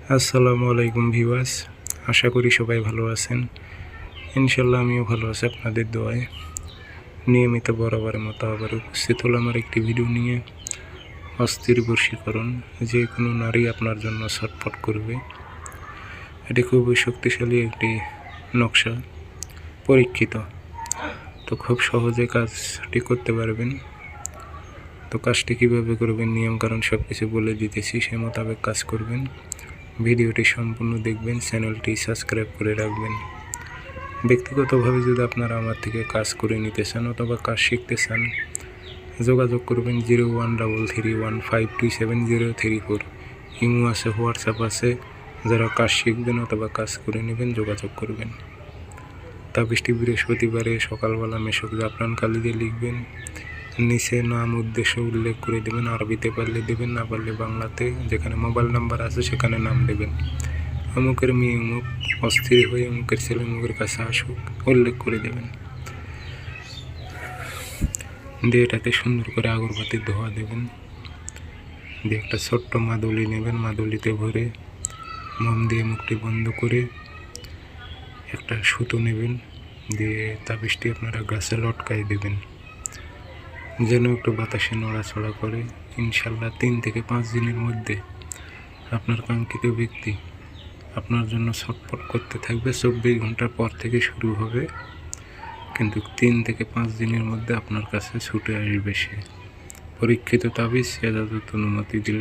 আসসালামু আলাইকুম ভিউয়ার্স, আশা করি সবাই ভালো আছেন। ইনশাল্লাহ আমিও ভালো আছি আপনাদের দোয়ায়। নিয়মিত বরাবরের মতো আবার উপস্থিত হলাম আমার একটি ভিডিও নিয়ে। অস্থির বশীকরণ, যে কোনো নারী আপনার জন্য ছটফট করবে। এটি খুবই শক্তিশালী একটি নকশা, পরীক্ষিত। তো খুব সহজে কাজটি করতে পারবেন। তো কাজটি কীভাবে করবেন, নিয়মকানুন সব কিছু বলে দিতেছি, সে মোতাবেক কাজ করবেন। ভিডিওটি সম্পূর্ণ দেখবেন, চ্যানেলটি সাবস্ক্রাইব করে রাখবেন। ব্যক্তিগতভাবে যদি আপনারা আমার থেকে কাজ করে নিতে চান অথবা কাজ শিখতে চান, যোগাযোগ করবেন 0133152734। ইমো আছে, হোয়াটসঅ্যাপ আছে। যারা কাজ শিখবেন অথবা কাজ করে নেবেন যোগাযোগ করবেন। তাবিজটি বৃহস্পতিবারে সকালবেলা মেশক জাফরান কালি দিয়ে লিখবেন। নিচে নাম উদ্দেশ্য উল্লেখ করে দেবেন, আরবিতে পারলে দেবেন, না পারলে বাংলাতে। যেখানে মোবাইল নাম্বার আছে সেখানে নাম দেবেন। অমুকের মেয়ে অমুক অস্থির হয়ে অমুকের ছেলে অমুকের কাছে আসুক উল্লেখ করে দেবেন। দিয়ে এটাতে সুন্দর করে আগরবাতি ধোয়া দেবেন। দিয়ে একটা ছোট্ট মাদুলি নেবেন, মাদুলিতে ভরে মোম দিয়ে মুখটি বন্ধ করে একটা সুতো নেবেন। দিয়ে তাবিজটি আপনারা গাছে লটকাই দেবেন, যেন একটু বাতাসে নড়াচড়া করে। ইনশাল্লাহ 3 থেকে 5 দিনের মধ্যে আপনার কাঙ্ক্ষিত ব্যক্তি আপনার জন্য ছটফট করতে থাকবে। 24 ঘন্টার পর থেকে শুরু হবে, কিন্তু 3 থেকে 5 দিনের মধ্যে আপনার কাছে ছুটে আসবে সে। পরীক্ষিত তাবিজ, এজাজত অনুমতি দিলাম।